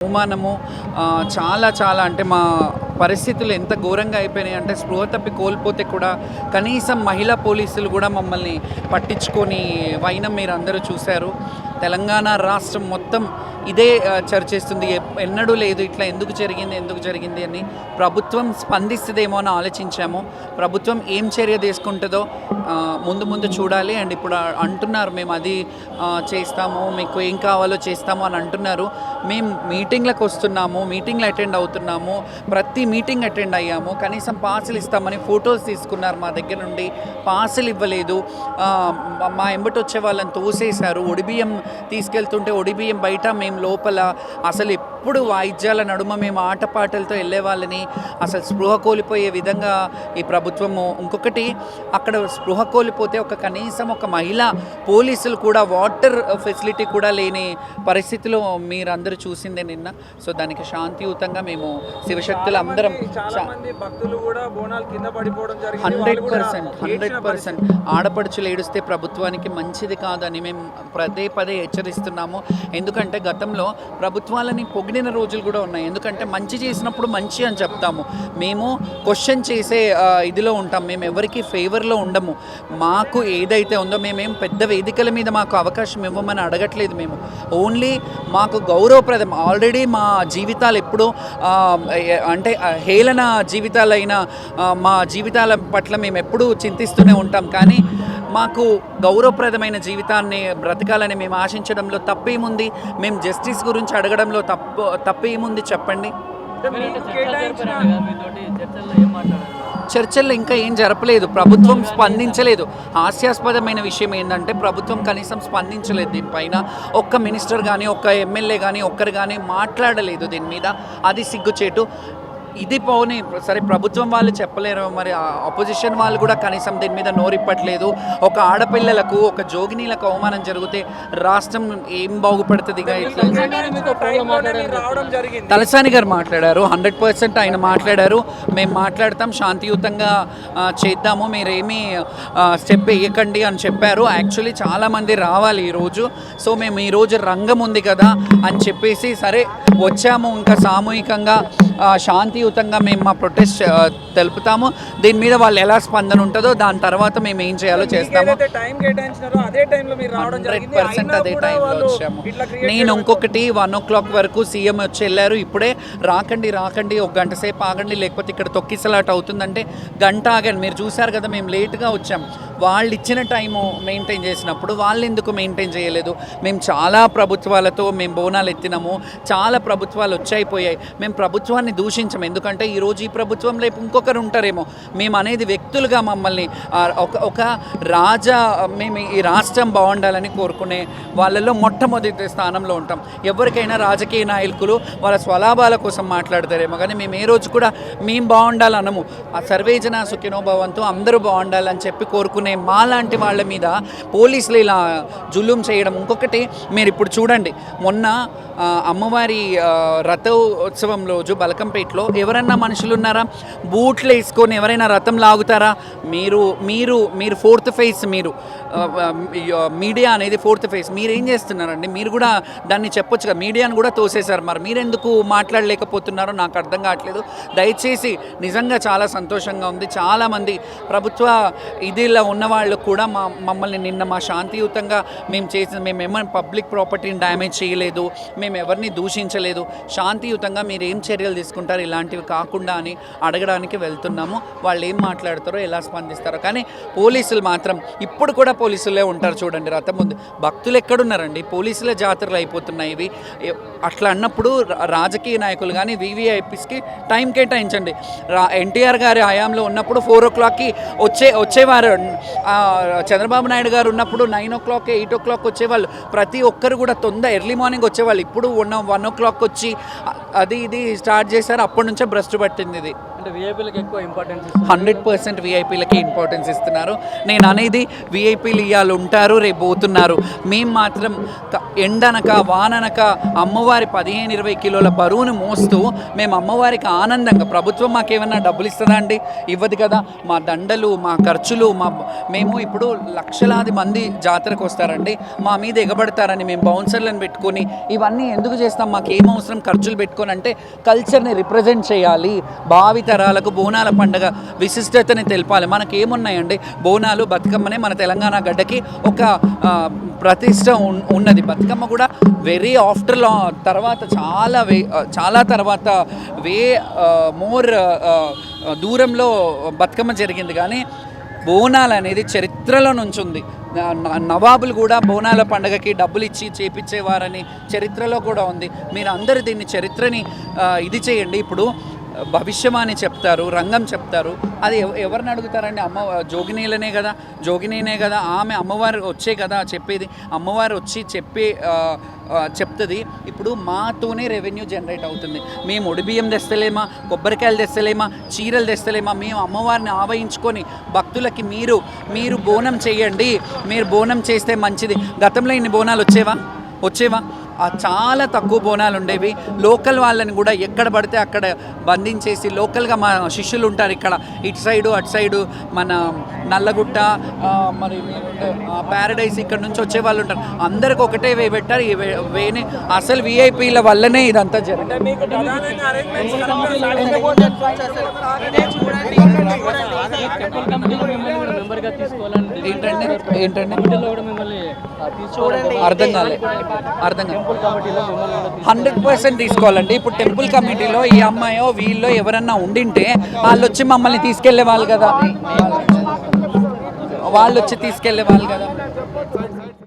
అవమానము చాలా చాలా అంటే మా పరిస్థితులు ఎంత ఘోరంగా అయిపోయినాయి అంటే స్పృహ తప్పి కోల్పోతే కూడా కనీసం మహిళా పోలీసులు కూడా మమ్మల్ని పట్టించుకొని వైనం మీరు అందరూ చూశారు. తెలంగాణ రాష్ట్రం మొత్తం ఇదే చర్చిస్తుంది. ఎన్నడూ లేదు ఇట్లా ఎందుకు జరిగింది అని. ప్రభుత్వం స్పందిస్తుందేమో అని ఆలోచించాము. ప్రభుత్వం ఏం చర్య తీసుకుంటుందో ముందు చూడాలి. అండ్ ఇప్పుడు అంటున్నారు మేము అది చేస్తాము, మీకు ఏం కావాలో చేస్తాము అని అంటున్నారు. మేము మీటింగ్లకు వస్తున్నాము, మీటింగ్లు అటెండ్ అవుతున్నాము, ప్రతి మీటింగ్ అటెండ్ అయ్యాము. కనీసం పాసులు ఇస్తామని ఫొటోస్ తీసుకున్నారు మా దగ్గర నుండి, పాసులు ఇవ్వలేదు. మా ఎంబటి వచ్చే వాళ్ళని తోసేశారు. ఒడిబియ్యం తీసుకెళ్తుంటే ఒడిబియ్యం బయట, మేము లోపల. అసలు ఎప్పుడు వాయిద్యాల నడుమ మేము ఆటపాటలతో వెళ్ళే వాళ్ళని అసలు స్పృహ కోల్పోయే విధంగా ఈ ప్రభుత్వము. ఇంకొకటి, అక్కడ స్పృహ కోల్పోతే కనీసం ఒక మహిళా పోలీసులు కూడా వాటర్ ఫెసిలిటీ కూడా లేని పరిస్థితిలో మీరందరూ చూసిందే నిన్న. సో దానికి శాంతియుతంగా మేము శివశక్తులు అందరం 100% ఆడపడుచులు ఏడుస్తే ప్రభుత్వానికి మంచిది కాదని మేము పదే హెచ్చరిస్తున్నాము. ఎందుకంటే గతంలో ప్రభుత్వాలని పొగిడిన రోజులు కూడా ఉన్నాయి. ఎందుకంటే మంచి చేసినప్పుడు మంచి అని చెప్తాము. మేము క్వశ్చన్ చేసే ఇదిలో ఉంటాం. మేము ఎవరికి ఫేవర్లో ఉండము. మాకు ఏదైతే ఉందో మేమేం పెద్ద వేదికల మీద మాకు అవకాశం ఇవ్వమని అడగట్లేదు. మేము ఓన్లీ మాకు గౌరవప్రదం. ఆల్రెడీ మా జీవితాలు ఎప్పుడూ అంటే హేళన జీవితాలైన మా జీవితాల పట్ల మేము ఎప్పుడూ చింతిస్తూనే ఉంటాం. కానీ మాకు గౌరవప్రదమైన జీవితాన్ని బ్రతకాలని మేము ఆశించడంలో తప్పేముంది? మేము జస్టిస్ గురించి అడగడంలో తప్పేముంది చెప్పండి? చర్చల్లో ఇంకా ఏం జరపలేదు. ప్రభుత్వం స్పందించలేదు. హాస్యాస్పదమైన విషయం ఏంటంటే ప్రభుత్వం కనీసం స్పందించలేదు దీనిపైన. ఒక్క మినిస్టర్ కానీ, ఒక్క ఎమ్మెల్యే కానీ, ఒక్కరు కానీ మాట్లాడలేదు దీని మీద. అది సిగ్గుచేటు. ఇది పోనీ సరే, ప్రభుత్వం వాళ్ళు చెప్పలేరు, మరి అపోజిషన్ వాళ్ళు కూడా కనీసం దీని మీద నోరిప్పట్లేదు. ఒక ఆడపిల్లలకు, ఒక జోగినీలకు అవమానం జరిగితే రాష్ట్రం ఏం బాగుపడుతుంది? తలసాని గారు మాట్లాడారు, 100% ఆయన మాట్లాడారు. మేము మాట్లాడతాం, శాంతియుతంగా చేద్దాము, మీరేమీ స్టెప్ వేయకండి అని చెప్పారు. యాక్చువల్లీ చాలామంది రావాలి ఈరోజు. సో మేము ఈరోజు రంగం ఉంది కదా అని చెప్పేసి సరే వచ్చాము. ఇంకా సామూహికంగా శాంతియుతంగా మేము మా ప్రొటెస్ట్ తెలుపుతాము. దీని మీద వాళ్ళు ఎలా స్పందన ఉంటుందో దాని తర్వాత మేము ఏం చేయాలో చేస్తాము. 100% అదే టైంలో వచ్చాము. నేను ఇంకొకటి 1 o'clock వరకు సీఎం వచ్చి వెళ్ళారు. ఇప్పుడే రాకండి ఒక గంట సేపు ఆగండి, లేకపోతే ఇక్కడ తొక్కిసలాట అవుతుందంటే గంట ఆగండి. మీరు చూసారు కదా మేము లేట్గా వచ్చాం. వాళ్ళు ఇచ్చిన టైము మెయింటైన్ చేసినప్పుడు వాళ్ళు ఎందుకు మెయింటైన్ చేయలేదు? మేము చాలా ప్రభుత్వాలతో మేము బోనాలు ఎత్తినాము. చాలా ప్రభుత్వాలు వచ్చాయిపోయాయి. మేము ప్రభుత్వాన్ని దూషించాము. ఎందుకంటే ఈరోజు ఈ ప్రభుత్వం రేపు ఇంకొకరు ఉంటారేమో. మేము అనేది వ్యక్తులుగా మమ్మల్ని మేము ఈ రాష్ట్రం బాగుండాలని కోరుకునే వాళ్ళలో మొట్టమొదటి స్థానంలో ఉంటాం. ఎవరికైనా రాజకీయ నాయకులు వాళ్ళ స్వలాభాల కోసం మాట్లాడతారేమో, కానీ మేము ఏ రోజు కూడా మేము బాగుండాలనము. ఆ సర్వేజన సుఖినోభవంతో అందరూ బాగుండాలని చెప్పి కోరుకునే మాలాంటి వాళ్ళ మీద పోలీసులు ఇలా జులుం చేయడం. ఇంకొకటి, మీరు ఇప్పుడు చూడండి, మొన్న అమ్మవారి రథోత్సవం రోజు బలకంపేటలో ఎవరన్నా మనుషులు ఉన్నారా? బూట్లు వేసుకొని ఎవరైనా రథం లాగుతారా? మీరు 4th ఫేజ్, మీరు మీడియా అనేది 4th ఫేజ్. మీరేం చేస్తున్నారండి? మీరు కూడా దాన్ని చెప్పొచ్చు కదా. మీడియాను కూడా తోసేశారు. మరి మీరెందుకు మాట్లాడలేకపోతున్నారో నాకు అర్థం కావట్లేదు. దయచేసి నిజంగా చాలా సంతోషంగా ఉంది. చాలామంది ప్రభుత్వ ఇదిలో ఉన్నవాళ్ళు కూడా మమ్మల్ని నిన్న మా శాంతియుతంగా మేమేమైనా పబ్లిక్ ప్రాపర్టీని డ్యామేజ్ చేయలేదు, మేము ఎవరిని దూషించలేదు. శాంతియుతంగా మీరు ఏం చర్యలు తీసుకుంటారు ఇలాంటివి కాకుండా అని అడగడానికి వెళ్తున్నాము. వాళ్ళు ఏం మాట్లాడతారో, ఎలా స్పందిస్తారో. కానీ పోలీసులు మాత్రం ఇప్పుడు కూడా పోలీసులే ఉంటారు. చూడండి, రథం ముందు భక్తులు ఎక్కడున్నారండి? పోలీసుల జాతరలు అయిపోతున్నాయి ఇవి. అట్లా అన్నప్పుడు రాజకీయ నాయకులు కానీ వీవీఐపీస్కి టైం కేటాయించండి. ఎన్టీఆర్ గారి హయాంలో ఉన్నప్పుడు 4 o'clockకి వచ్చేవారు. చంద్రబాబు నాయుడు గారు ఉన్నప్పుడు 9 o'clock 8 o'clock వచ్చేవాళ్ళు. ప్రతి ఒక్కరు కూడా ఎర్లీ మార్నింగ్ వచ్చేవాళ్ళు. ఇప్పుడు 1 o'clock వచ్చి అది ఇది స్టార్ట్ చేశారు. అప్పటి నుంచే భ్రష్టు పట్టింది ఇది. అంటే వీఐపీలకు ఎక్కువ ఇంపార్టెన్స్ 100% వీఐపీలకి ఇంపార్టెన్స్ ఇస్తున్నారు. నేను అనేది వీఐపీలు ఇవాళ ఉంటారు, రేపు పోతున్నారు. మేము మాత్రం ఎండనక వాననక అమ్మవారి 15-20 కిలోల బరువును మోస్తూ మేము అమ్మవారికి ఆనందంగా, ప్రభుత్వం మాకేమన్నా డబ్బులు ఇస్తుందా అండి? ఇవ్వదు కదా. మా దండలు, మా ఖర్చులు, మేము ఇప్పుడు లక్షలాది మంది జాతరకు వస్తారండి, మా మీద ఎగబడతారని మేము బౌన్సర్లను పెట్టుకొని ఇవన్నీ ఎందుకు చేస్తాం? మాకు ఏం అవసరం ఖర్చులు పెట్టుకొని? అంటే కల్చర్ని రిప్రజెంట్ చేయాలి, భావి తరాలకు బోనాల పండుగ విశిష్టతని తెలపాలి. మనకేమున్నాయండి? బోనాలు, బతుకమ్మనే మన తెలంగాణ గడ్డకి ఒక ప్రతిష్ట ఉన్నది. బతుకమ్మ కూడా వెరీ ఆఫ్టర్ తర్వాత చాలా తర్వాత మోర్ దూరంలో బతుకమ్మ జరిగింది. కానీ బోనాలు అనేది చరిత్రలో నుంచి ఉంది. నవాబులు కూడా బోనాల పండుగకి డబ్బులు ఇచ్చి చేపించేవారని చరిత్రలో కూడా ఉంది. మీరు అందరూ దీన్ని చరిత్రని ఇది చేయండి. ఇప్పుడు భవిష్యవాణి చెప్తారు, రంగం చెప్తారు, అది ఎవరిని అడుగుతారండి? జోగినీనే కదా ఆమె, అమ్మవారు వచ్చే కదా చెప్పేది. అమ్మవారు వచ్చి చెప్తుంది. ఇప్పుడు మాతోనే రెవెన్యూ జనరేట్ అవుతుంది. మేము ఒడిబియ్యం తెస్తలేమా, కొబ్బరికాయలు తెస్తలేమా, చీరలు తెస్తలేమా? మేము అమ్మవారిని ఆవహించుకొని భక్తులకి మీరు బోనం చేయండి, మీరు బోనం చేస్తే మంచిది. గతంలో ఇన్ని బోనాలు వచ్చేవా? చాలా తక్కువ బోనాలు ఉండేవి. లోకల్ వాళ్ళని కూడా ఎక్కడ పడితే అక్కడ బంధించేసి, లోకల్గా మా శిష్యులు ఉంటారు ఇక్కడ, ఇటు సైడు అటు సైడు, మన నల్లగుట్ట, మరి ప్యారడైస్, ఇక్కడ నుంచి వచ్చే వాళ్ళు ఉంటారు. అందరికి ఒకటే వే పెట్టారు. ఈ వేని అసలు వీఐపీల వల్లనే ఇదంతా జరిగింది. ఏంటండి అర్థం కాలే. 100% తీసుకోవాలండి. ఇప్పుడు టెంపుల్ కమిటీలో ఈ అమ్మాయో వీళ్ళో ఎవరన్నా ఉండింటే వాళ్ళు వచ్చి మమ్మల్ని తీసుకెళ్లే వాళ్ళు కదా.